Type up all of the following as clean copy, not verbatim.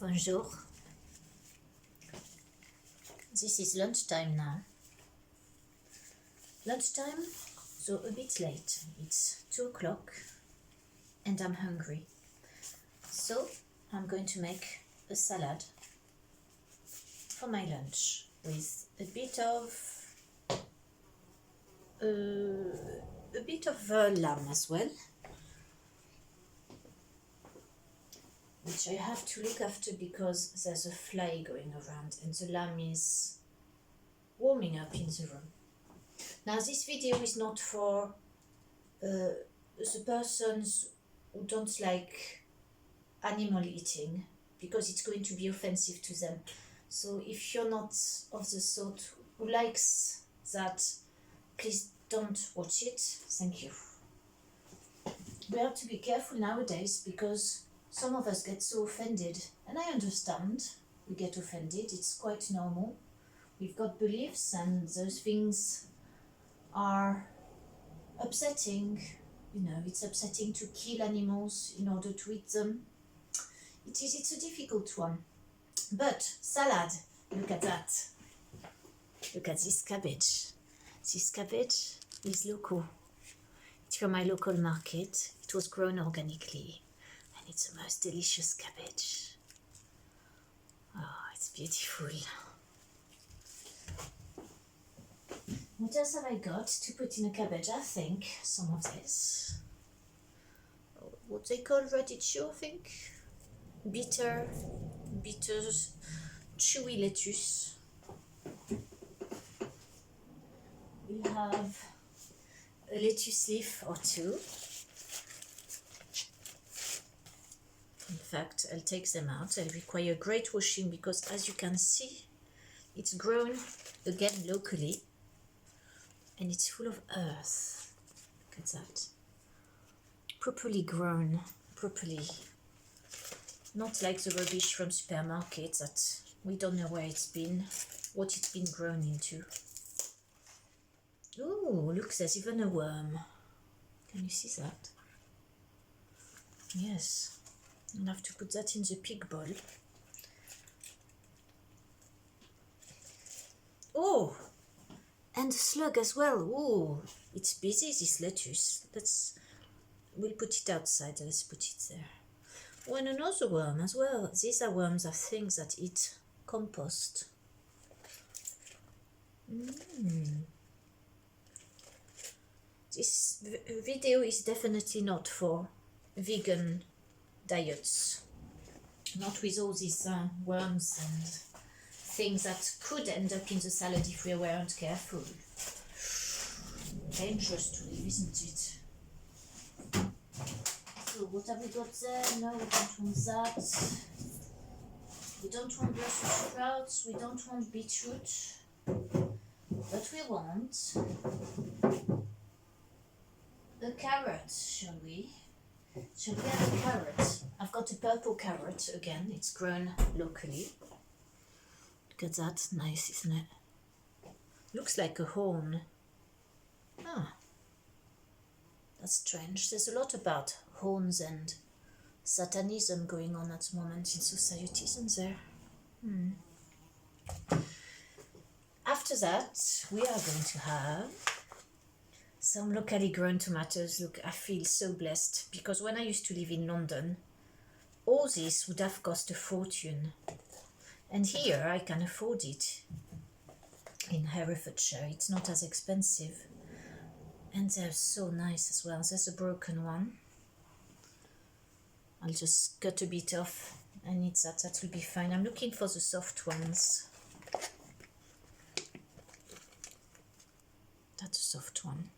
Bonjour. This is lunchtime now. Lunchtime, so a bit late. It's 2 o'clock and I'm hungry. So I'm going to make a salad for my lunch with a bit of lamb as well, which I have to look after because there's a fly going around and the lamb is warming up in the room. Now this video is not for the persons who don't like animal eating, because it's going to be offensive to them. So if you're not of the sort who likes that, please don't watch it. Thank you. We have to be careful nowadays because some of us get so offended, and I understand we get offended. It's quite normal. We've got beliefs and those things are upsetting. You know, it's upsetting to kill animals in order to eat them. It's a difficult one. But salad, look at that. Look at this cabbage. This cabbage is local. It's from my local market. It was grown organically. And it's the most delicious cabbage. Oh, it's beautiful. What else have I got to put in a cabbage? I think some of this. What they call radicchio, I think. Bitter, chewy lettuce. We'll have a lettuce leaf or two. In fact, I'll take them out. I'll require great washing because, as you can see, it's grown again locally and it's full of earth. Look at that. Properly grown, properly. Not like the rubbish from supermarkets that we don't know where it's been, what it's been grown into. Oh, look, there's even a worm. Can you see that? Yes. I'll have to put that in the pig bowl. Oh, and a slug as well. Oh, it's busy, this lettuce. We'll put it outside. Let's put it there. Oh, and another worm as well. These are worms, are things that eat compost. This video is definitely not for vegan diets. Not with all these worms and things that could end up in the salad if we weren't careful. Dangerous to live, isn't it? So what have we got there? No, we don't want that. We don't want Brussels sprouts. We don't want beetroot. But we want a carrot, shall we? Shall we have a carrot? I've got a purple carrot again. It's grown locally. Look at that. Nice, isn't it? Looks like a horn. Ah. That's strange. There's a lot about horns and satanism going on at the moment in society, isn't there? After that, we are going to have some locally grown tomatoes. Look, I feel so blessed because when I used to live in London, all this would have cost a fortune. And here I can afford it. In Herefordshire, it's not as expensive. And they're so nice as well. There's a broken one. I'll just cut a bit off and eat that. That will be fine. I'm looking for the soft ones. That's a soft one.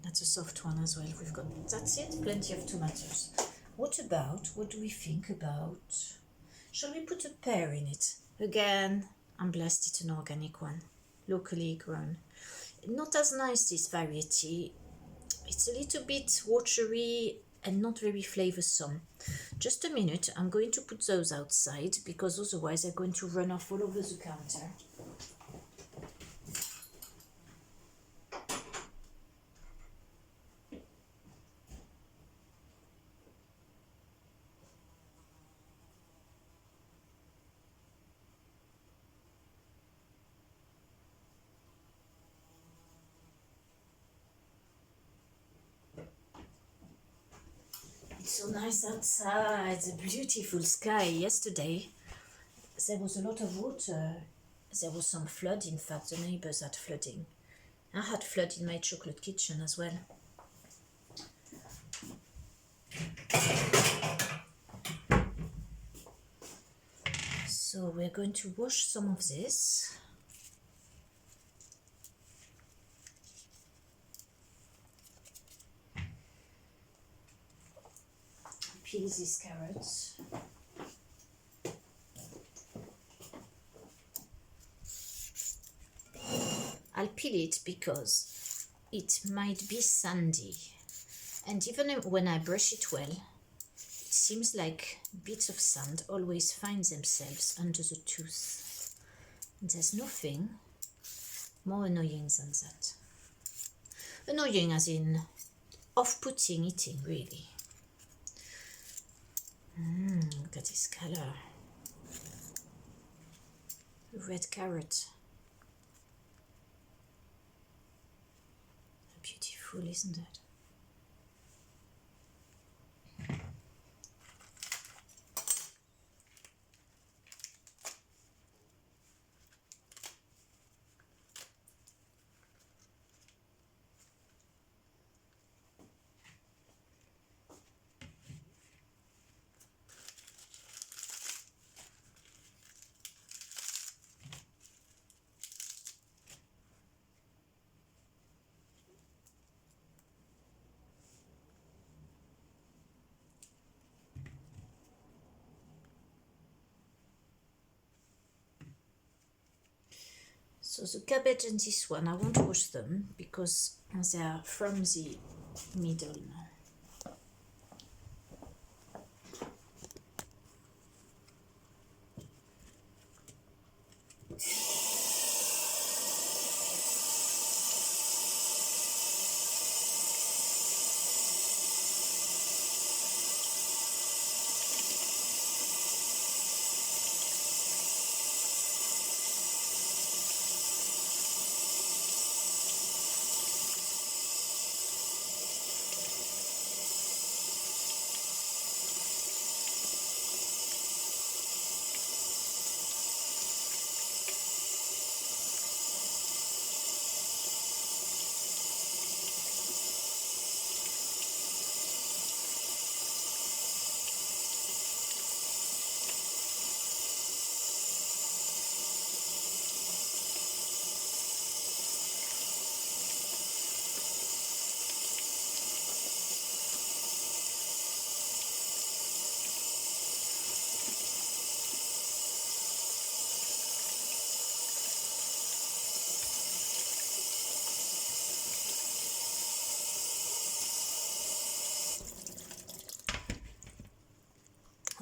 That's a soft one as well. We've got, that's it, plenty of tomatoes. What do we think about? Shall we put a pear in it? Again, I'm blessed it's an organic one, locally grown. Not as nice, this variety. It's a little bit watery and not very flavoursome. Just a minute, I'm going to put those outside because otherwise they're going to run off all over the counter. So nice outside, a beautiful sky. Yesterday there was a lot of water. There was some flood, in fact, the neighbors had flooding. I had flood in my chocolate kitchen as well. So we're going to wash some of this. Peel these carrots. I'll peel it because it might be sandy, and even when I brush it well, it seems like bits of sand always find themselves under the tooth. There's nothing more annoying than that. Annoying as in off-putting eating, really. Look at this color. Red carrot. Beautiful, isn't it? So the cabbage and this one, I won't wash them because they are from the middle now.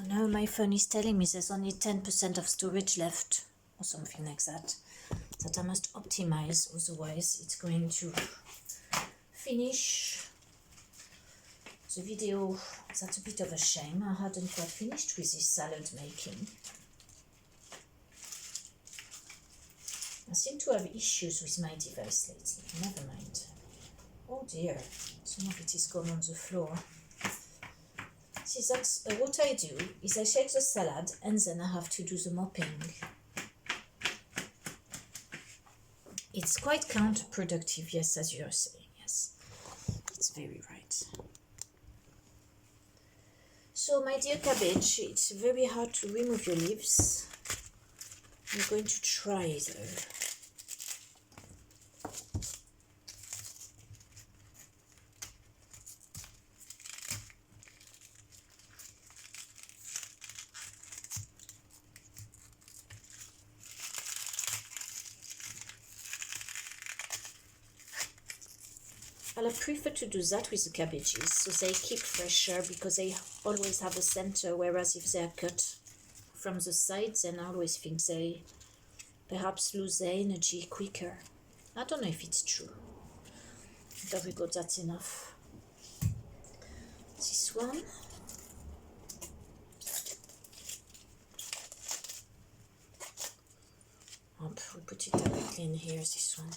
No, my phone is telling me there's only 10% of storage left, or something like that, that I must optimize, otherwise it's going to finish the video. That's a bit of a shame. I hadn't quite finished with this salad making. I seem to have issues with my device lately. Never mind. Oh dear, some of it is gone on the floor. See, that's what I do, is I shake the salad and then I have to do the mopping. It's quite counterproductive, yes, as you're saying, yes. It's very right. So, my dear cabbage, it's very hard to remove your leaves. I'm going to try though. I prefer to do that with the cabbages, so they keep fresher because they always have a center, whereas if they are cut from the sides, then I always think they perhaps lose their energy quicker. I don't know if it's true. There we go, that's enough. This one. We'll put it directly in here, this one.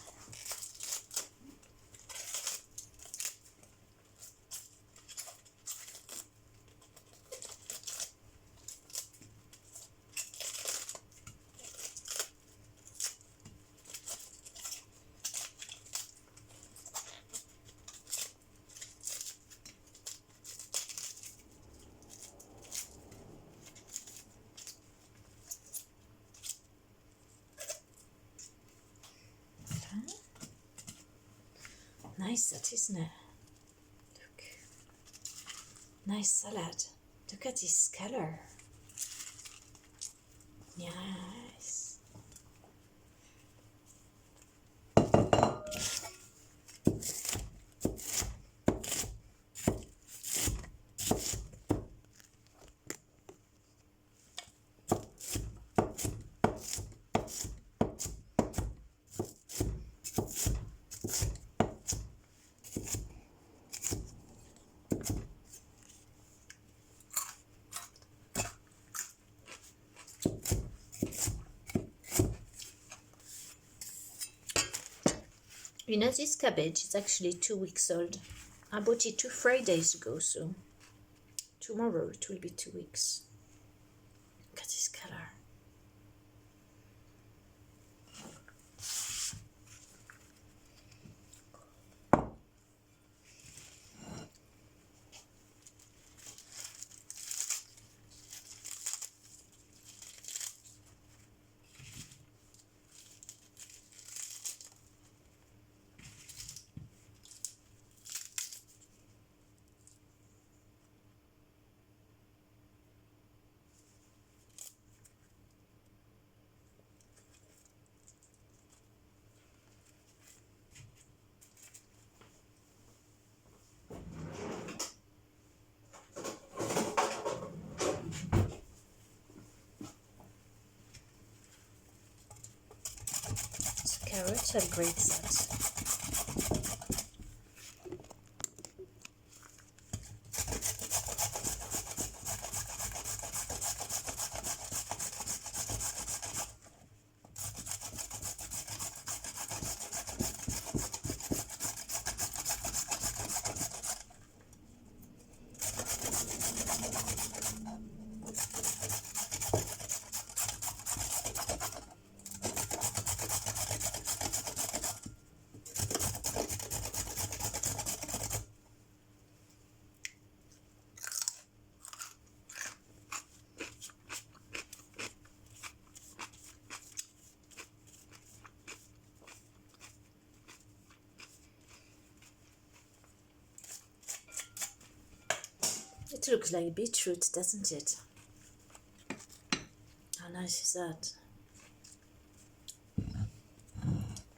nice that, isn't it? Look. Nice salad. Look at this color. Yes. You know, this cabbage is actually 2 weeks old. I bought it 2 Fridays ago, so tomorrow it will be 2 weeks. Look at this color. Carrots, I'll grate that. It looks like beetroot, doesn't it? How nice is that?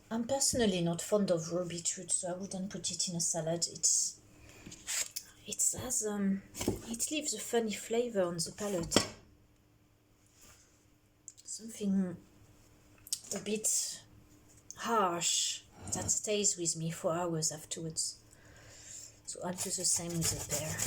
I'm personally not fond of raw beetroot, so I wouldn't put it in a salad. It leaves a funny flavor on the palate. Something a bit harsh that stays with me for hours afterwards. So I'll do the same with the pear.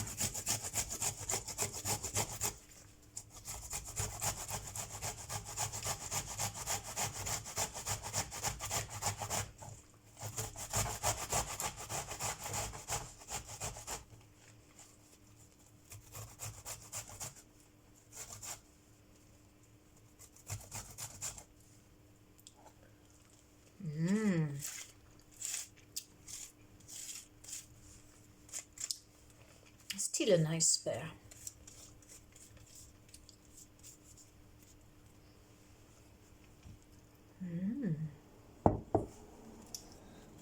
Still a nice pear.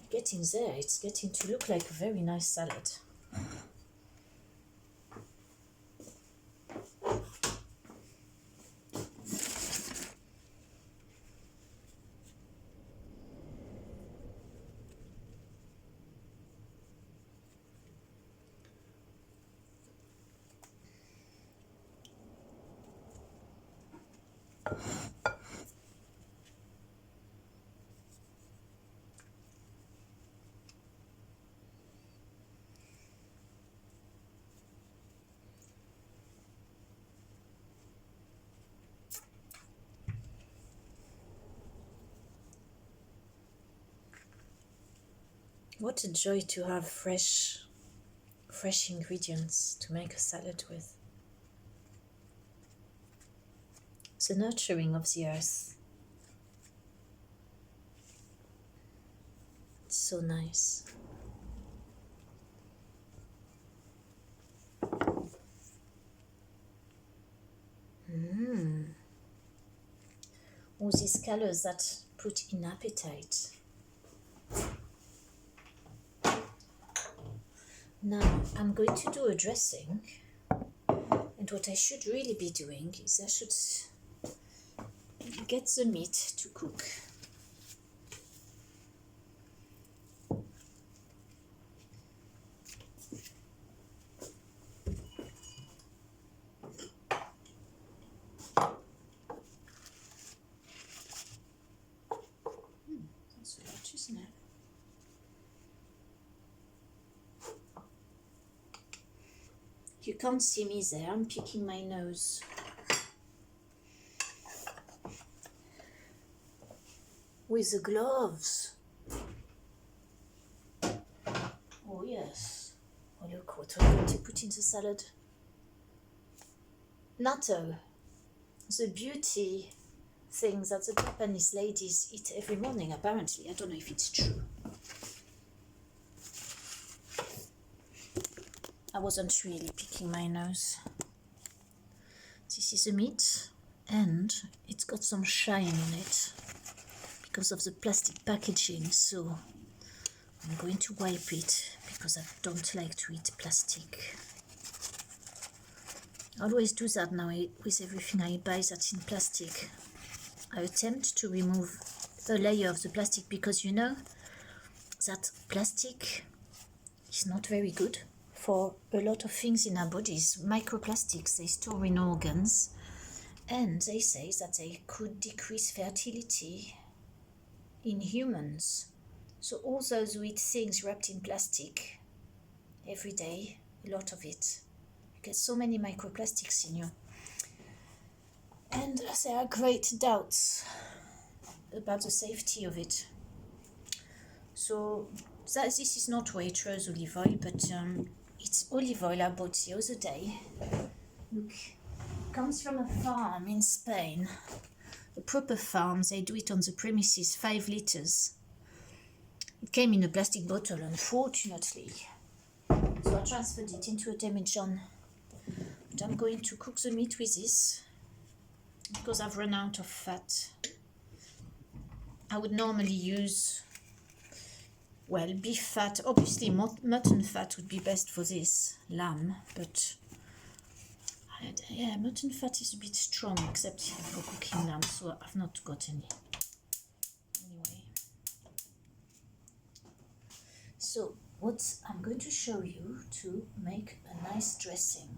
Getting there, it's getting to look like a very nice salad. What a joy to have fresh ingredients to make a salad with. The nurturing of the earth. It's so nice. All these colors that put in appetite. Now I'm going to do a dressing, and what I should really be doing is I should get the meat to cook. That's large, isn't it? You can't see me there, I'm picking my nose. With the gloves. Oh yes. Oh look what we're going to put in the salad. Natto. The beauty things that the Japanese ladies eat every morning, apparently. I don't know if it's true. I wasn't really picking my nose. This is the meat, and it's got some shine on it because of the plastic packaging, so I'm going to wipe it because I don't like to eat plastic. I always do that now with everything I buy that's in plastic. I attempt to remove the layer of the plastic because you know that plastic is not very good for a lot of things in our bodies. Microplastics, they store in organs, and they say that they could decrease fertility in humans. So all those who eat things wrapped in plastic every day, a lot of it, you get so many microplastics in you. And there are great doubts about the safety of it. So this is not Waitrose olive oil, but it's olive oil I bought the other day. Look, it comes from a farm in Spain. A proper farm, they do it on the premises, 5 liters. It came in a plastic bottle, unfortunately. So I transferred it into a demijohn. But I'm going to cook the meat with this because I've run out of fat. I would normally use, well, beef fat. Obviously, mutton fat would be best for this, lamb, but yeah, mutton fat is a bit strong, except for cooking lamb, so I've not got any. Anyway, so what I'm going to show you to make a nice dressing.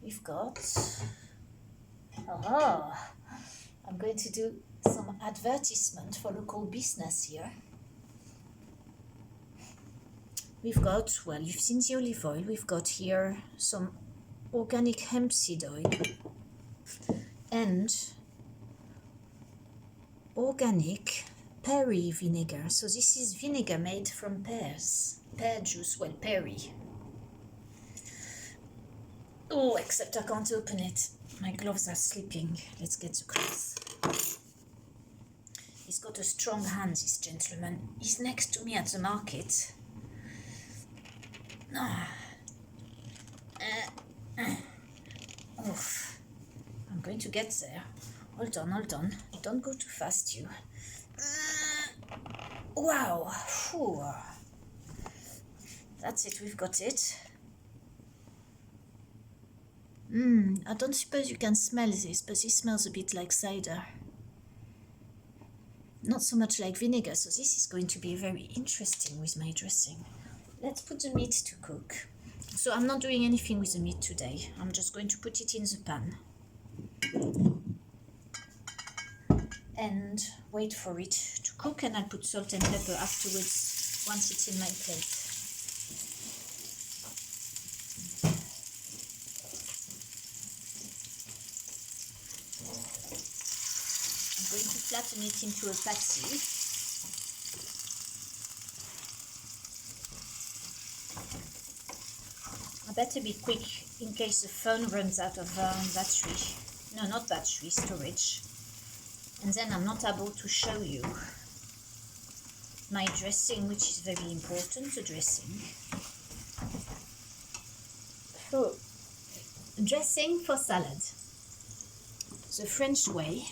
We've got, I'm going to do some advertisement for local business here. We've got, well, you've seen the olive oil. We've got here some organic hemp seed oil and organic perry vinegar. So this is vinegar made from pears, pear juice, well, perry. Oh, except I can't open it. My gloves are slipping. Let's get the cloth. He's got a strong hand, this gentleman. He's next to me at the market. Oof. I'm going to get there. Hold on. Don't go too fast, you. Wow. Whew. That's it, we've got it. I don't suppose you can smell this, but this smells a bit like cider. Not so much like vinegar, so this is going to be very interesting with my dressing. Let's put the meat to cook. So I'm not doing anything with the meat today. I'm just going to put it in the pan and wait for it to cook, and I'll put salt and pepper afterwards once it's in my plate. I'm going to flatten it into a patty. I better be quick in case the phone runs out of battery. No, not battery, storage. And then I'm not able to show you my dressing, which is very important, the dressing. So, dressing for salad. The French way.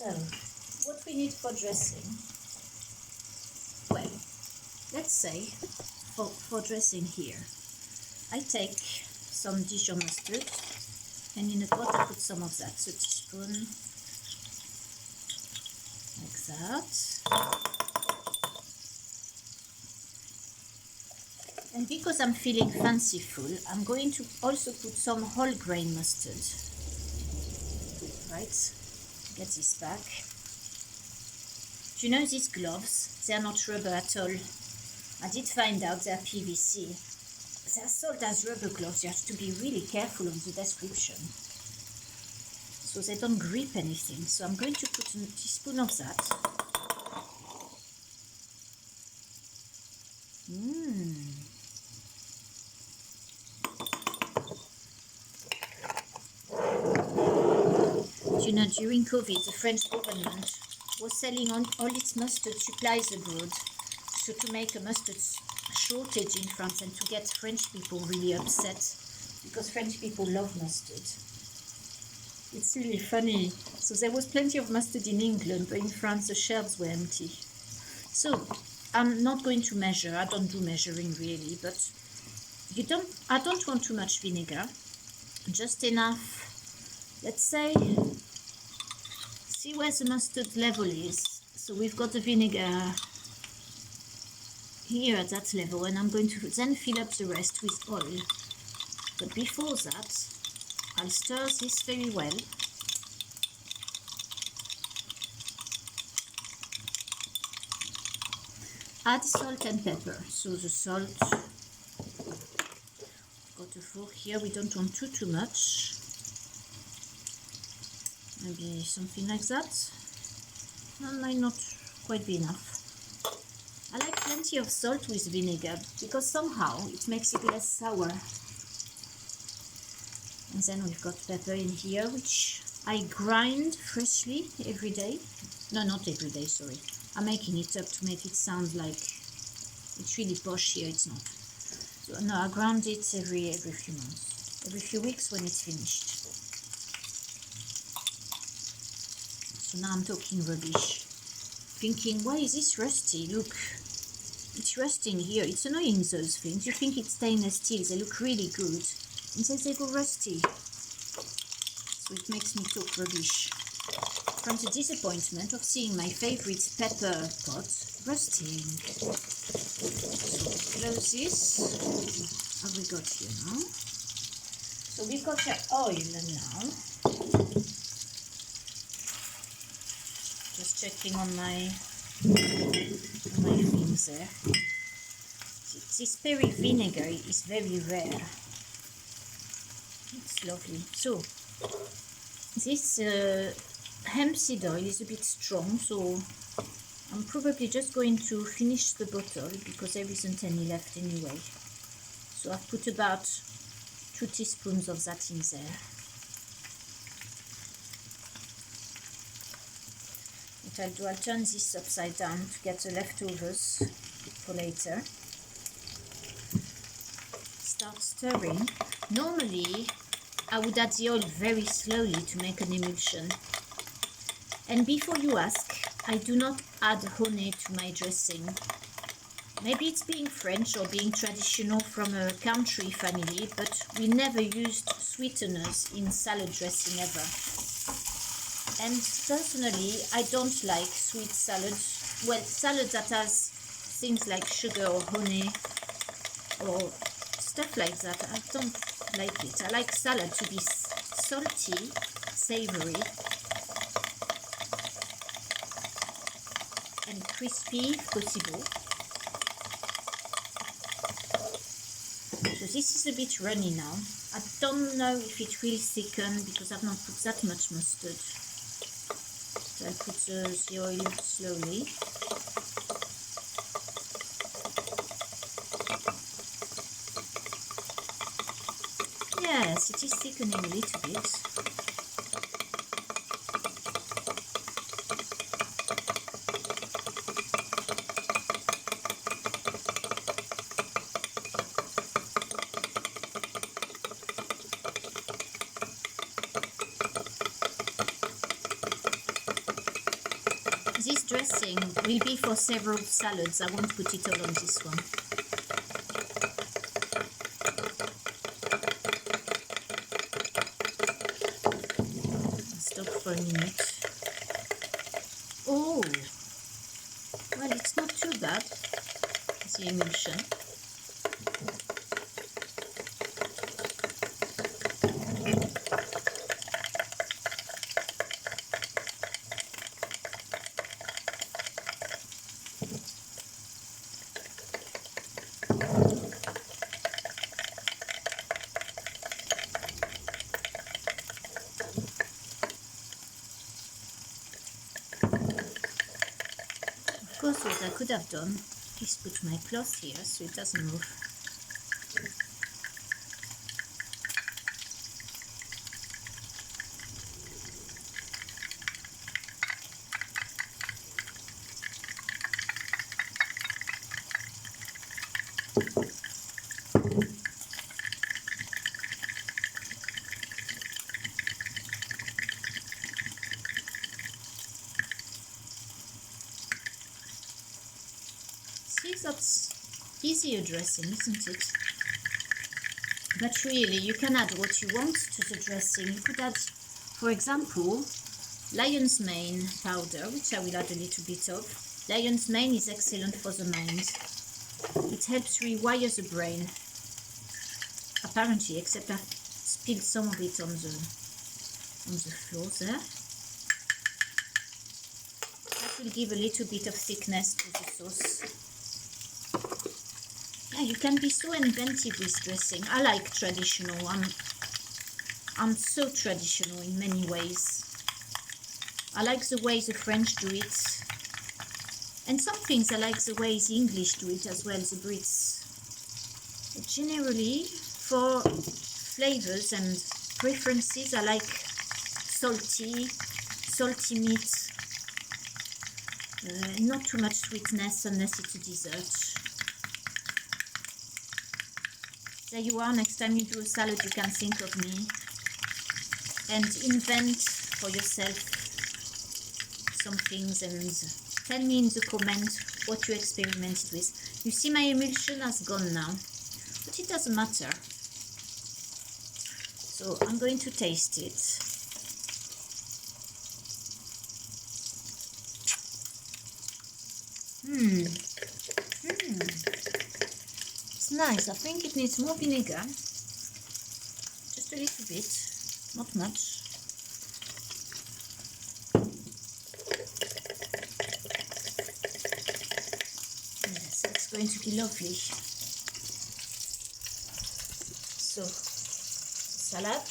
So, what we need for dressing? Well, let's say for dressing here, I take some Dijon mustard, and in a pot I put some of that, so a teaspoon, like that. And because I'm feeling fanciful, I'm going to also put some whole grain mustard. Right, get this back. Do you know these gloves? They're not rubber at all. I did find out they're PVC. They're sold as rubber gloves. You have to be really careful on the description, so they don't grip anything. So I'm going to put a teaspoon of that. You know, during COVID, the French government was selling all its mustard supplies abroad, so to make a mustard shortage in France and to get French people really upset, because French people love mustard. It's really funny. So there was plenty of mustard in England, but in France the shelves were empty. So I'm not going to measure. I don't do measuring really, but I don't want too much vinegar, just enough. Let's say, see where the mustard level is. So we've got the vinegar here at that level, and I'm going to then fill up the rest with oil. But before that, I'll stir this very well. Add salt and pepper. So the salt, got a fork here, we don't want too much. Maybe something like that. That might not quite be enough. I like plenty of salt with vinegar because somehow it makes it less sour. And then we've got pepper in here, which I grind freshly every day. No, not every day, sorry. I'm making it up to make it sound like it's really posh here. It's not. So no, I grind it every few months, every few weeks when it's finished. So now I'm talking rubbish, thinking, why is this rusty? Look, it's rusting here. It's annoying, those things. You think it's stainless steel, they look really good, and then they go rusty. So it makes me talk rubbish. From the disappointment of seeing my favorite pepper pot rusting. So close this. What have we got here now? So we've got the oil now. Just checking on my things there. This berry vinegar is very rare. It's lovely. So this hemp seed oil is a bit strong, so I'm probably just going to finish the bottle because there isn't any left anyway. So I've put about 2 teaspoons of that in there. What I'll do, I'll turn this upside down to get the leftovers for later. Start stirring. Normally I would add the oil very slowly to make an emulsion. And before you ask, I do not add honey to my dressing. Maybe it's being French or being traditional from a country family, but we never used sweeteners in salad dressing ever. And personally, I don't like sweet salads. Well, salad that has things like sugar or honey or stuff like that, I don't like it. I like salad to be salty, savory, and crispy if possible. So this is a bit runny now. I don't know if it will thicken because I've not put that much mustard. So I'll put the oil slowly. Yes, it is thickening a little bit. This dressing will be for several salads. I won't put it all on this one. Stop for a minute. Oh, well, it's not too bad, the emulsion. Of course, what I could have done is put my cloth here so it doesn't move. See, that's easier dressing, isn't it? But really, you can add what you want to the dressing. You could add, for example, lion's mane powder, which I will add a little bit of. Lion's mane is excellent for the mind. It helps rewire the brain, apparently, except I've spilled some of it on the floor there. That will give a little bit of thickness to the sauce. Yeah, you can be so inventive with dressing. I like traditional. I'm so traditional in many ways. I like the way the French do it. And some things I like the way the English do it as well, the Brits. But generally, for flavors and preferences, I like salty meat. Not too much sweetness unless it's a dessert. There you are, next time you do a salad you can think of me and invent for yourself some things and tell me in the comment what you experimented with. You see my emulsion has gone now, but it doesn't matter. So I'm going to taste it. It's nice. I think it needs more vinegar. Just a little bit, not much. Yes, it's going to be lovely. So, salad.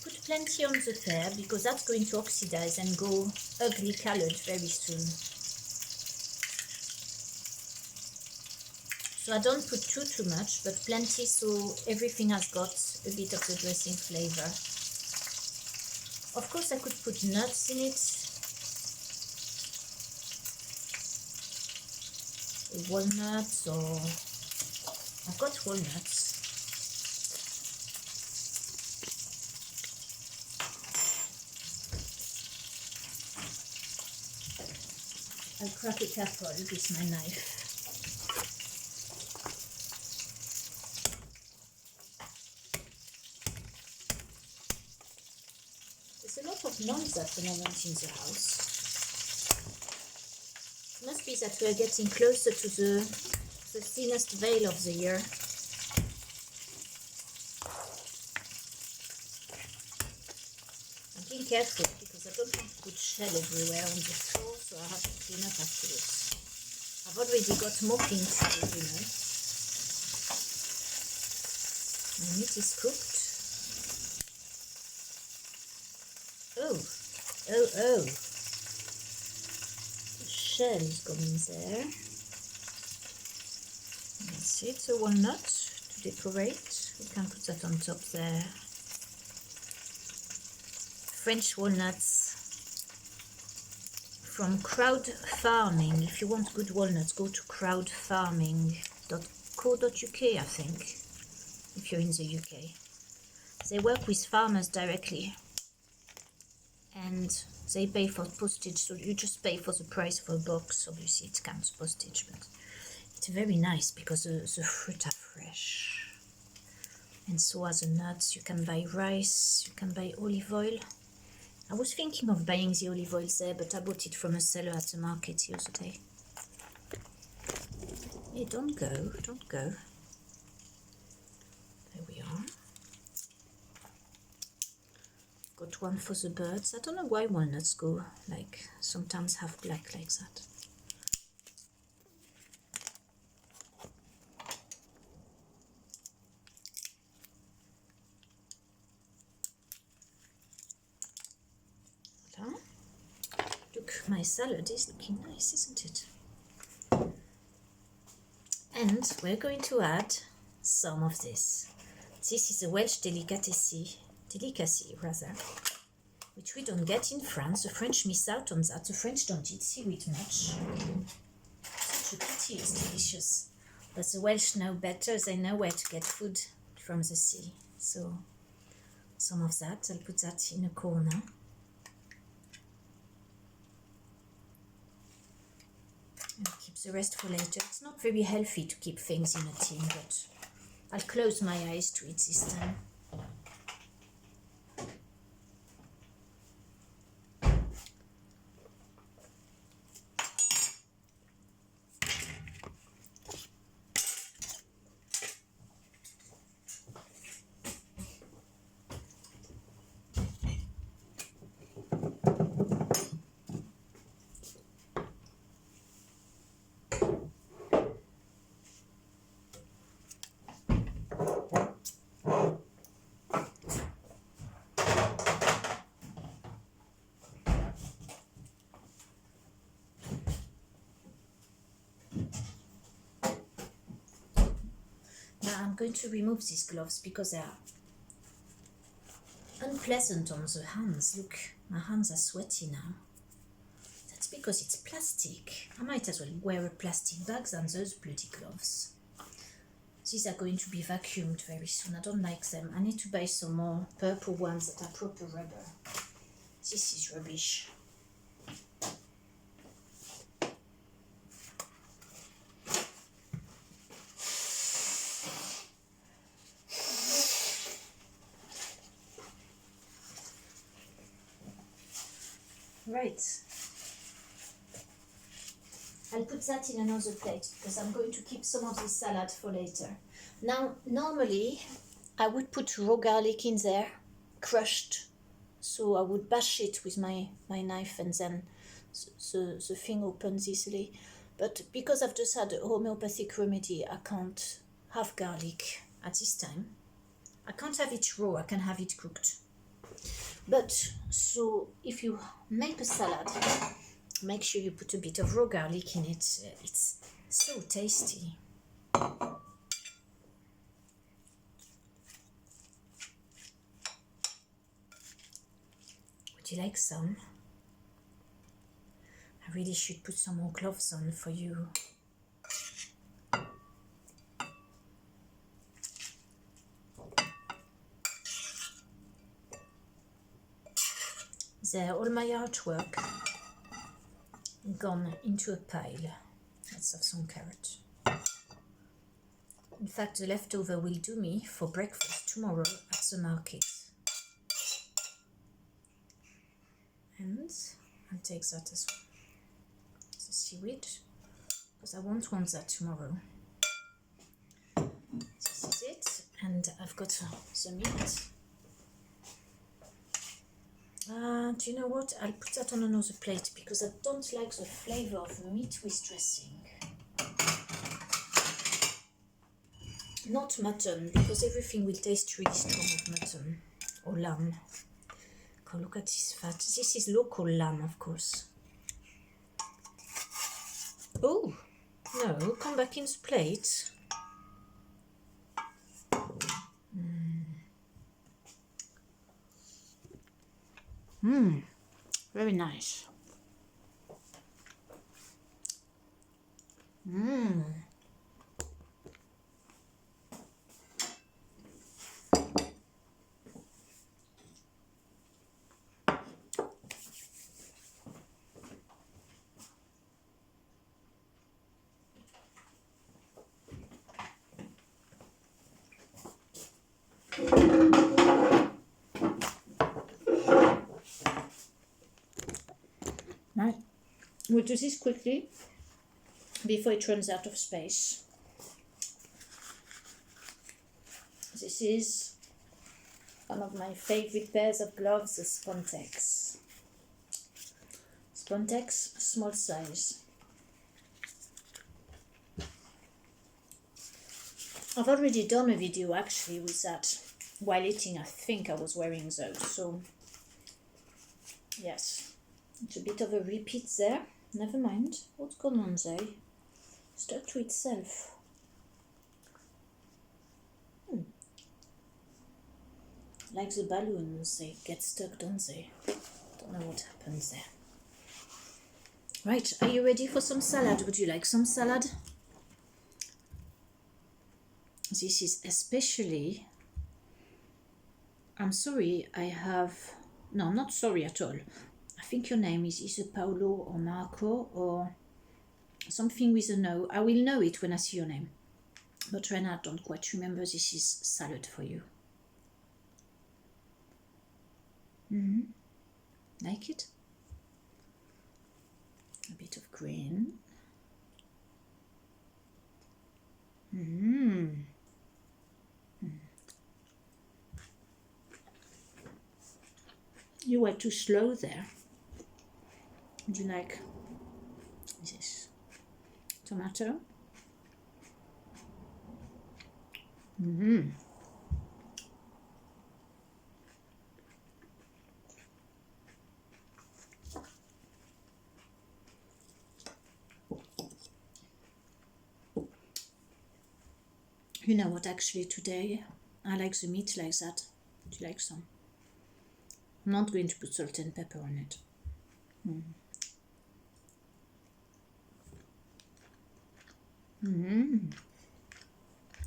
Put plenty on the pear because that's going to oxidize and go ugly colored very soon. So I don't put too much, but plenty so everything has got a bit of the dressing flavor. Of course I could put nuts in it. Walnuts, or I've got walnuts. I'll crack it apple with my knife. There's a lot of noise at the moment in the house. It must be that we're getting closer to the thinnest veil of the year. I'm being careful because I don't want to put shell everywhere on the floor, so I have to clean up afterwards. I've already got mopping to do, you know. My meat is cooked. Oh. The shell is going there. That's it, a walnut to decorate. We can put that on top there. French walnuts from Crowd Farming. If you want good walnuts, go to crowdfarming.co.uk, I think, if you're in the UK. They work with farmers directly. and they pay for postage, so you just pay for the price of a box. Obviously it counts postage, but it's very nice because the fruit are fresh, and so are the nuts. You can buy rice, you can buy olive oil. I was thinking of buying the olive oil there, but I bought it from a seller at the market the other day. Hey, don't go, don't go. There we are. Got one for the birds. I don't know why walnuts go like sometimes half black like that. Voilà. Look, my salad is looking nice, isn't it? And we're going to add some of this. This is a Welsh delicacy, which we don't get in France. The French miss out on that. The French don't eat seaweed much. Such a pity, it's delicious. But the Welsh know better. They know where to get food from the sea. So some of that, I'll put that in a corner. And keep the rest for later. It's not very healthy to keep things in a tin, but I'll close my eyes to it this time. Now I'm going to remove these gloves because they are unpleasant on the hands. Look, my hands are sweaty now. That's because it's plastic. I might as well wear a plastic bag than those bloody gloves. These are going to be vacuumed very soon. I don't like them. I need to buy some more purple ones that are proper rubber. This is rubbish. Right. I'll put that in another plate because I'm going to keep some of this salad for later. Now, normally, I would put raw garlic in there, crushed. So I would bash it with my knife and then the thing opens easily. But because I've just had a homeopathic remedy, I can't have garlic at this time. I can't have it raw, I can have it cooked. But, so if you make a salad, make sure you put a bit of raw garlic in it. It's so tasty. Would you like some? I really should put some more gloves on for you. There, all my artwork gone into a pile. Let's have some carrot. In fact, the leftover will do me for breakfast tomorrow at the market. And I'll take that as well. The seaweed, because I won't want that tomorrow. This is it, and I've got the meat. Do you know what? I'll put that on another plate because I don't like the flavor of meat with dressing. Not mutton, because everything will taste really strong of mutton or lamb. Oh, look at this fat. This is local lamb, of course. Oh, no, come back in the plate. Very nice. Right, we'll do this quickly before it runs out of space. This is one of my favorite pairs of gloves, the Spontex. Spontex, small size. I've already done a video actually with that while eating. I think I was wearing those, so yes, it's a bit of a repeat there. Never mind. What's going on there? Stuck to itself. Like the balloons, they get stuck, don't they? Don't know what happens there. Right, are you ready for some salad? Would you like some salad? This is especially, I'm sorry, no, I'm not sorry at all. I think your name is either Paolo or Marco or something with a no. I will know it when I see your name. But right now I don't quite remember. This is salad for you. Like it? A bit of green. You were too slow there. Would you like this? Tomato? You know what, actually today I like the meat like that. Do you like some? I'm not going to put salt and pepper on it.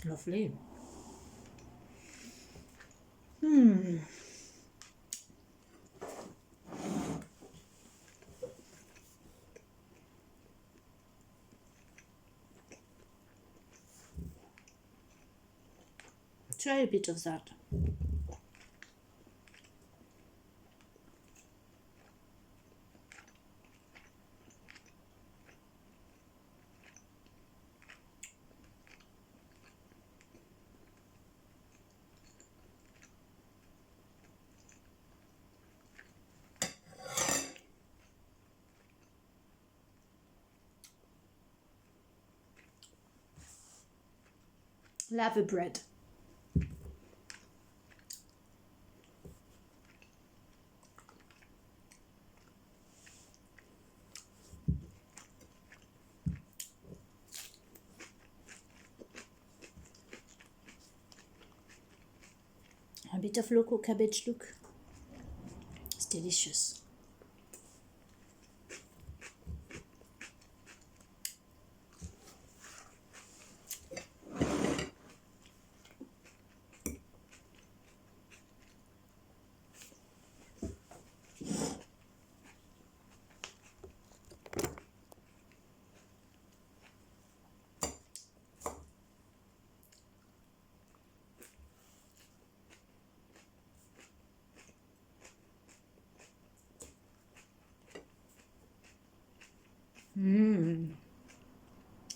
Lovely. Try a bit of that. Lava bread. A bit of local cabbage, look. It's delicious.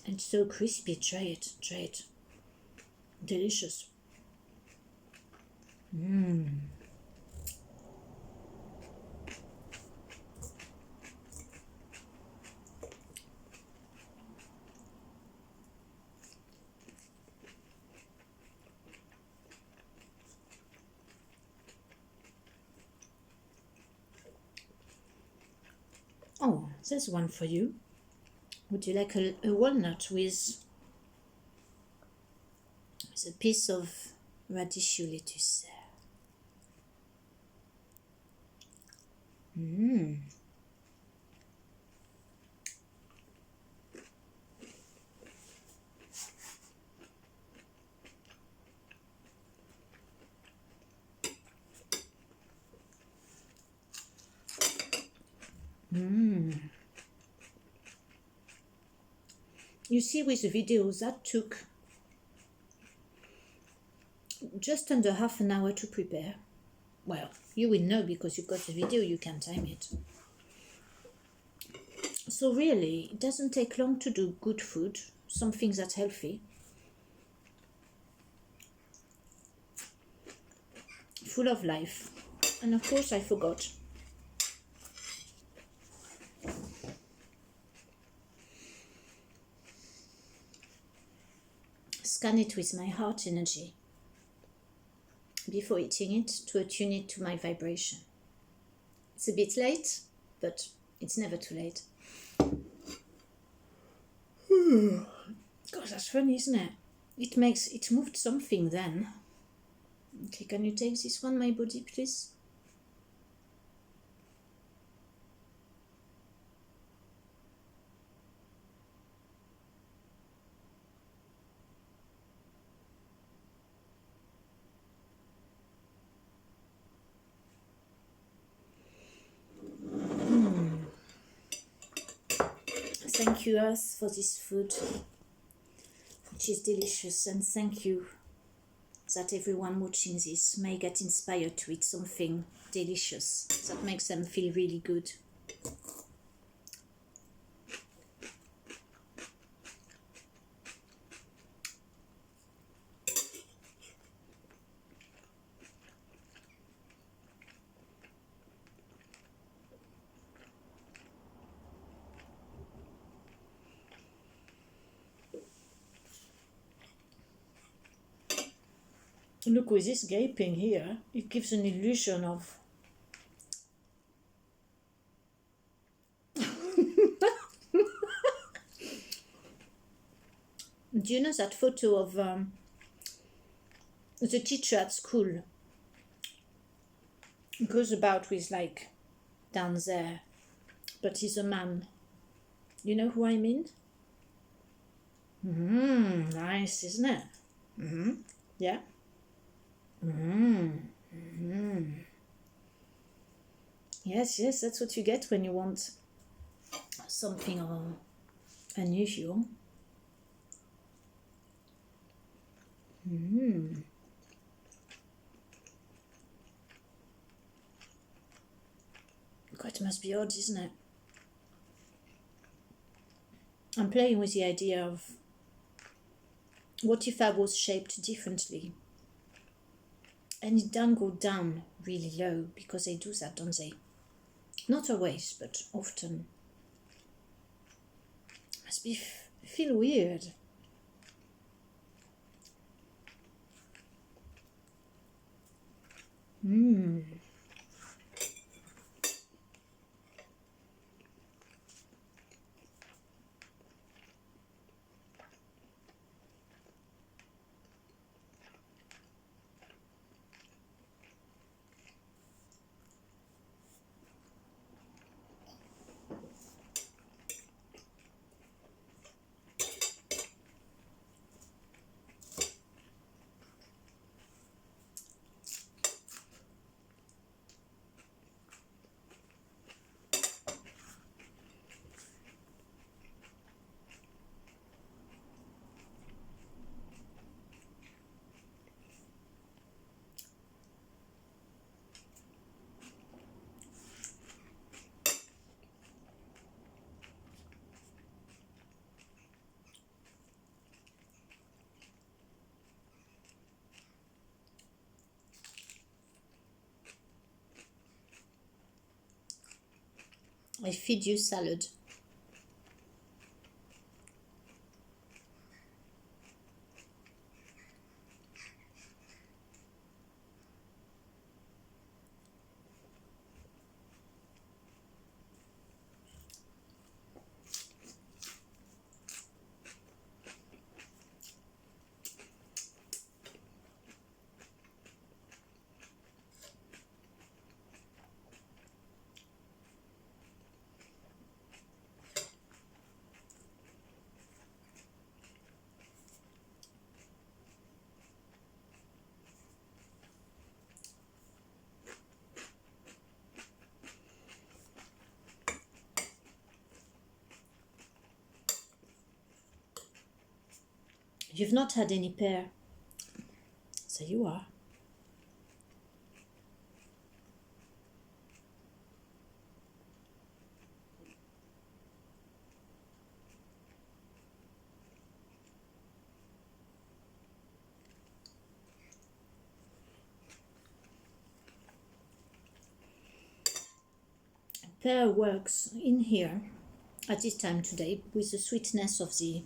It's so crispy. Try it. Try it. Delicious. Oh, there's one for you. Would you like a walnut with a piece of radicchio lettuce? You see, with the video, that took just under half an hour to prepare. Well, you will know because you've got the video, you can time it. So really, it doesn't take long to do good food, something that's healthy, full of life. And of course I forgot. Scan it with my heart energy before eating it to attune it to my vibration. It's a bit late, but it's never too late. Gosh, that's funny, isn't it? It moved something then. Okay, can you take this one, my body, please? Thank you, Earth, for this food, which is delicious, and thank you that everyone watching this may get inspired to eat something delicious that makes them feel really good. Look, with this gaping here, it gives an illusion of do you know that photo of the teacher at school? It goes about with like down there, but he's a man. You know who I mean? Nice, isn't it? Yeah. Yes, that's what you get when you want something unusual. God, it must be odd, isn't it? I'm playing with the idea of what if I was shaped differently? And it don't go down really low, because they do that, don't they? Not always, but often. Must be feel weird. I feed you salad. You've not had any pear. So you are. fireworks in here at this time today with the sweetness of the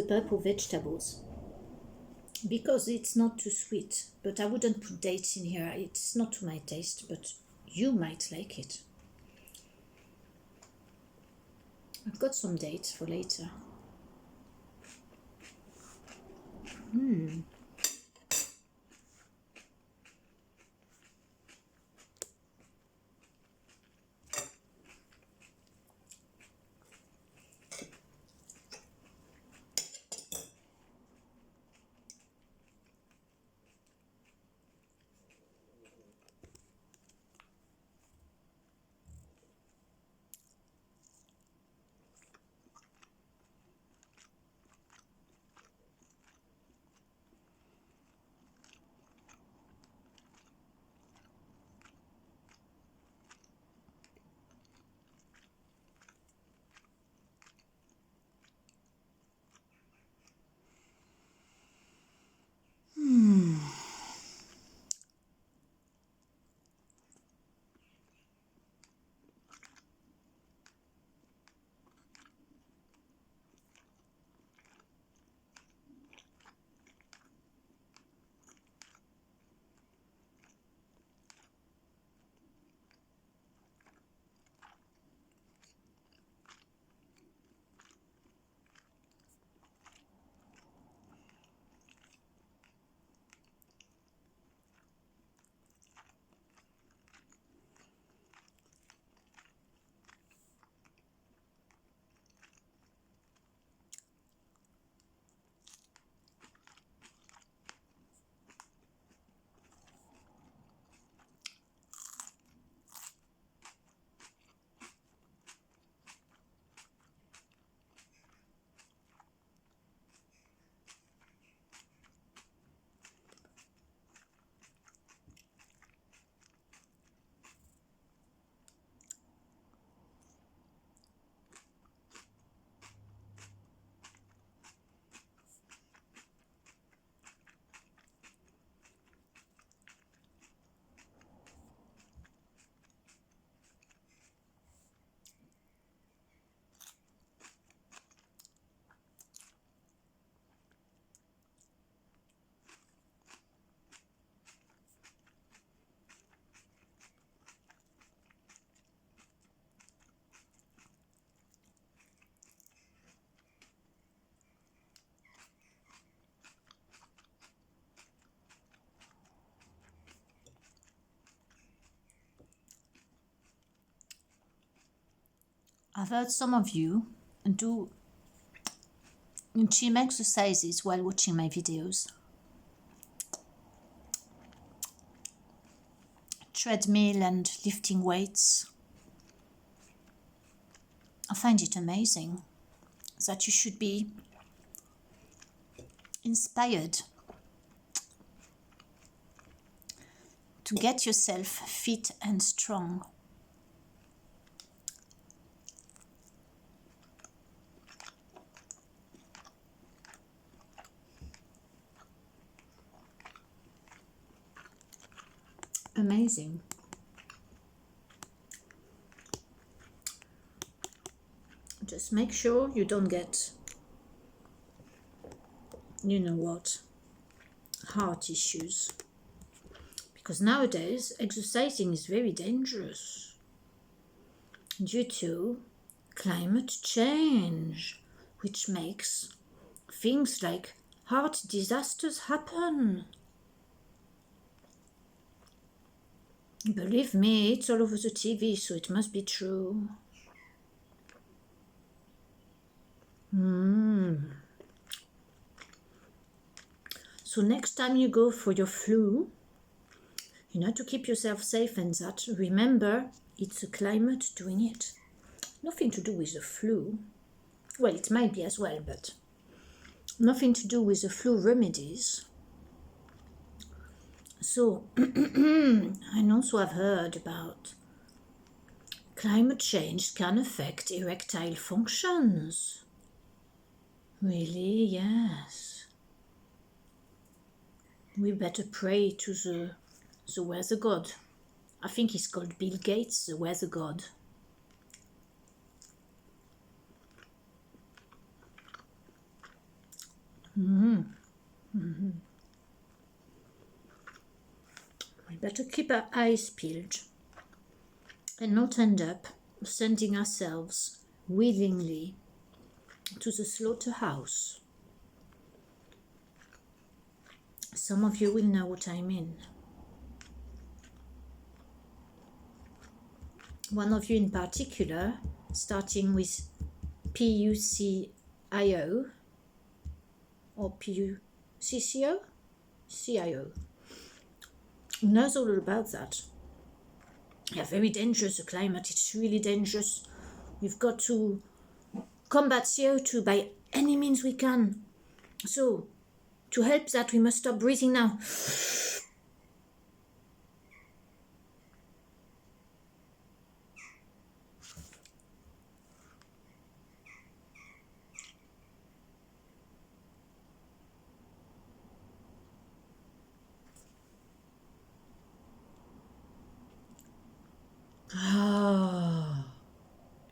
purple vegetables, because it's not too sweet. But I wouldn't put dates in here, it's not to my taste, but you might like it. I've got some dates for later. I've heard some of you do gym exercises while watching my videos. Treadmill and lifting weights. I find it amazing that you should be inspired to get yourself fit and strong. Amazing. Just make sure you don't get, you know what, heart issues. Because nowadays exercising is very dangerous due to climate change, which makes things like heart disasters happen. Believe me, it's all over the TV, so it must be true. So next time you go for your flu, to keep yourself safe and that, remember, it's the climate doing it. Nothing to do with the flu. Well, it might be as well, but nothing to do with the flu remedies. So, I also have heard about climate change can affect erectile functions. Really? Yes. We better pray to the weather god. I think he's called Bill Gates, the weather god. We better keep our eyes peeled and not end up sending ourselves willingly to the slaughterhouse. Some of you will know what I mean. One of you in particular, starting with PUCIO or PUCCO? CIO, knows all about that. Yeah, very dangerous, the climate, it's really dangerous. We've got to combat CO2 by any means we can. So, to help that, we must stop breathing now.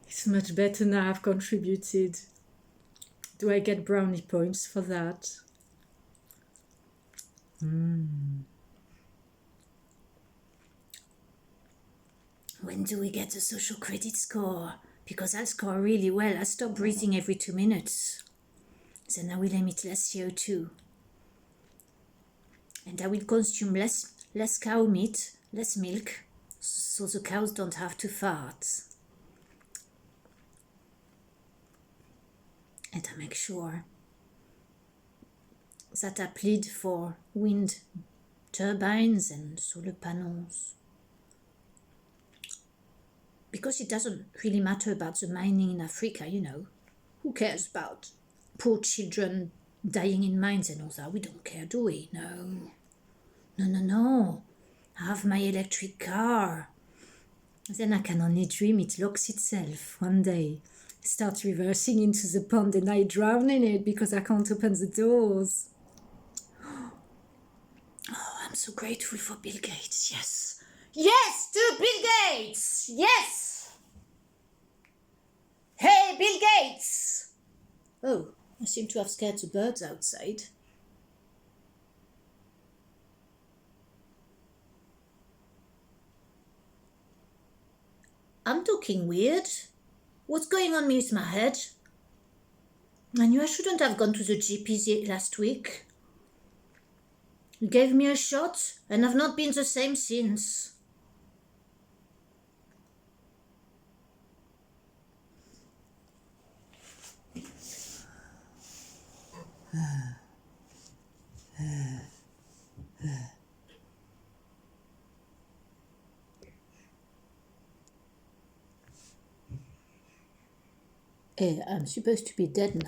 It's much better now I've contributed. Do I get brownie points for that? When do we get the social credit score? Because I'll score really well. I stop breathing every 2 minutes. Then I will emit less CO2. And I will consume less cow meat, less milk, so the cows don't have to fart. And I make sure that I plead for wind turbines and solar panels. Because it doesn't really matter about the mining in Africa, you know. Who cares about poor children dying in mines and all that? We don't care, do we? No. I have my electric car. Then I can only dream it locks itself one day. It starts reversing into the pond and I drown in it because I can't open the doors. Oh, I'm so grateful for Bill Gates, yes. Yes to Bill Gates! Yes! Hey, Bill Gates! Oh, I seem to have scared the birds outside. I'm talking weird. What's going on with my head? I knew I shouldn't have gone to the GP last week. He gave me a shot and I've not been the same since. I'm supposed to be dead now.